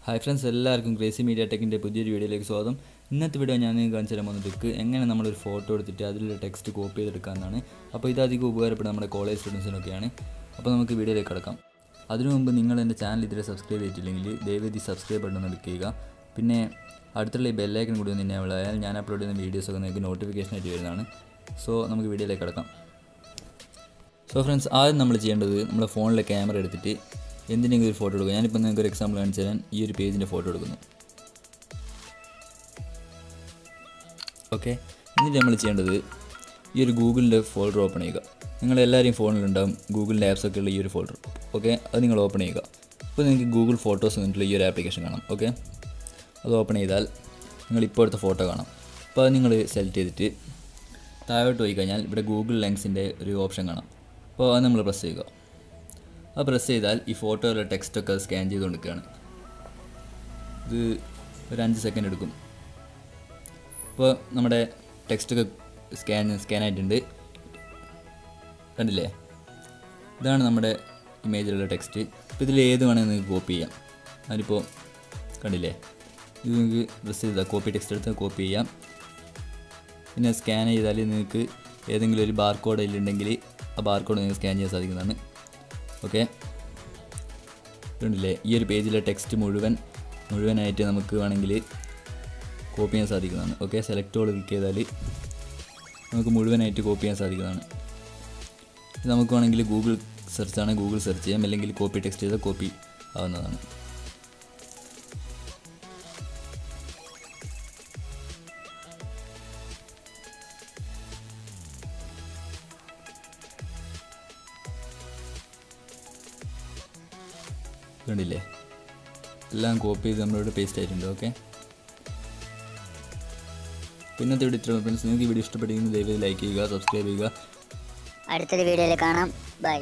Hi friends, എല്ലാവർക്കും crazy media ടെക്കിൻ്റെ പുതിയൊരു വീഡിയോയിലേക്ക് സ്വാഗതം. ഇന്നത്തെ വീഡിയോ ഞാൻ കാണിച്ചു തരാൻ പോകുന്ന ട്രിക്ക് എങ്ങനെ നമ്മളൊരു ഫോട്ടോ എടുത്തിട്ട് അതിലുള്ള ടെക്സ്റ്റ് കോപ്പി ചെയ്തെടുക്കാമെന്നാണ്. അപ്പോൾ ഇത് അധികം ഉപകാരപ്പെടും നമ്മുടെ കോളേജ് സ്റ്റുഡൻസിനൊക്കെയാണ്. അപ്പോൾ നമുക്ക് വീഡിയോയിലേക്ക് കിടക്കാം. അതിനു മുമ്പ് നിങ്ങൾ എൻ്റെ ചാനൽ ഇതുവരെ സബ്സ്ക്രൈബ് ചെയ്തിട്ടില്ലെങ്കിൽ ദയവേദി സബ്സ്ക്രൈബ് ബട്ടൺ ഒന്ന് ക്ലിക്ക് ചെയ്യുക. പിന്നെ അടുത്തുള്ള ഈ ബെല്ലൈക്കൻ കൂടി ഒന്ന് എനേബിൾ ആയാൽ ഞാൻ അപ്ലോഡ് ചെയ്യുന്ന വീഡിയോസൊക്കെ നിങ്ങൾക്ക് നോട്ടിഫിക്കേഷൻ ആയിട്ട് വരുന്നതാണ്. സോ നമുക്ക് വീഡിയോയിലേക്ക് കിടക്കാം. സോ ഫ്രണ്ട്സ്, ആദ്യം നമ്മൾ ചെയ്യേണ്ടത് നമ്മുടെ ഫോണിലെ ക്യാമറ എടുത്തിട്ട് എന്തിനെങ്കിലും ഒരു ഫോട്ടോ എടുക്കുക. ഞാനിപ്പോൾ നിങ്ങൾക്ക് ഒരു എക്സാമ്പിൾ കാണിച്ചു തരാൻ ഈ ഒരു പേജിൻ്റെ ഫോട്ടോ എടുക്കുന്നു. ഓക്കെ, എന്നിട്ട് നമ്മൾ ചെയ്യേണ്ടത് ഈ ഒരു ഗൂഗിളിൻ്റെ ഫോൾഡർ ഓപ്പൺ ചെയ്യുക. നിങ്ങളെല്ലാവരെയും ഫോണിലുണ്ടാകും ഗൂഗിളിൻ്റെ ആപ്സൊക്കെ ഉള്ള ഈ ഒരു ഫോൾഡർ. ഓക്കെ, അത് നിങ്ങൾ ഓപ്പൺ ചെയ്യുക. അപ്പോൾ നിങ്ങൾക്ക് ഗൂഗിൾ ഫോട്ടോസ് എന്നിട്ടുള്ള ഈ ഒരു ആപ്ലിക്കേഷൻ കാണാം. ഓക്കെ, അത് ഓപ്പൺ ചെയ്താൽ നിങ്ങൾ ഇപ്പോൾ എടുത്ത ഫോട്ടോ കാണാം. അപ്പോൾ അത് നിങ്ങൾ സെലക്ട് ചെയ്തിട്ട് താഴോട്ട് പോയി കഴിഞ്ഞാൽ ഇവിടെ ഗൂഗിൾ ലെൻസിൻ്റെ ഒരു ഓപ്ഷൻ കാണാം. അപ്പോൾ അത് നമ്മൾ പ്രസ് ചെയ്യുക. അത് പ്രസ് ചെയ്താൽ ഈ ഫോട്ടോയിലെ ടെക്സ്റ്റൊക്കെ സ്കാൻ ചെയ്ത് കൊടുക്കുകയാണ്. ഇത് ഒരു 5 സെക്കൻഡ് എടുക്കും. ഇപ്പോൾ നമ്മുടെ ടെക്സ്റ്റൊക്കെ സ്കാൻ ആയിട്ടുണ്ട്. കണ്ടില്ലേ, ഇതാണ് നമ്മുടെ ഇമേജിലുള്ള ടെക്സ്റ്റ്. ഇപ്പോൾ ഇതിൽ ഏത് വേണമെങ്കിൽ നിങ്ങൾക്ക് കോപ്പി ചെയ്യാം. അതിലിപ്പോൾ കണ്ടില്ലേ, ഇത് നിങ്ങൾക്ക് പ്രസ് ചെയ്താൽ കോപ്പി ടെക്സ്റ്റ് എടുത്ത് കോപ്പി ചെയ്യാം. പിന്നെ സ്കാൻ ചെയ്താൽ നിങ്ങൾക്ക് ഏതെങ്കിലും ഒരു ബാർകോഡ് അതിലുണ്ടെങ്കിൽ ആ ബാർകോഡ് നിങ്ങൾക്ക് സ്കാൻ ചെയ്യാൻ സാധിക്കുന്നതാണ്. ഓക്കെ, കണ്ടില്ലേ, ഈ ഒരു പേജിലെ ടെക്സ്റ്റ് മുഴുവനായിട്ട് നമുക്ക് വേണമെങ്കിൽ കോപ്പി ചെയ്യാൻ സാധിക്കുന്നതാണ്. ഓക്കെ, സെലക്ട് ഓൾ ക്ലിക്ക് ചെയ്താൽ നമുക്ക് മുഴുവനായിട്ട് കോപ്പി ചെയ്യാൻ സാധിക്കുന്നതാണ്. ഇത് നമുക്ക് വേണമെങ്കിൽ ഗൂഗിൾ സെർച്ച് ചെയ്യാം, അല്ലെങ്കിൽ കോപ്പി ടെക്സ്റ്റ് ചെയ്താൽ കോപ്പി ആവുന്നതാണ്. കണ്ടില്ലേ, എല്ലാം കോപ്പി ചെയ്ത് നമ്മളിവിടെ പേസ്റ്റ് ആയിട്ടുണ്ട്. ഓക്കെ, പിന്നത്തെ വീഡിയോ ഇത്ര ഫ്രണ്ട്സ്. നിങ്ങൾക്ക് ഈ വീഡിയോ ഇഷ്ടപ്പെട്ടെങ്കിൽ ദയവായി ലൈക്ക് ചെയ്യുക, സബ്സ്ക്രൈബ് ചെയ്യുക. അടുത്തൊരു വീഡിയോയിൽ കാണാം. ബൈ.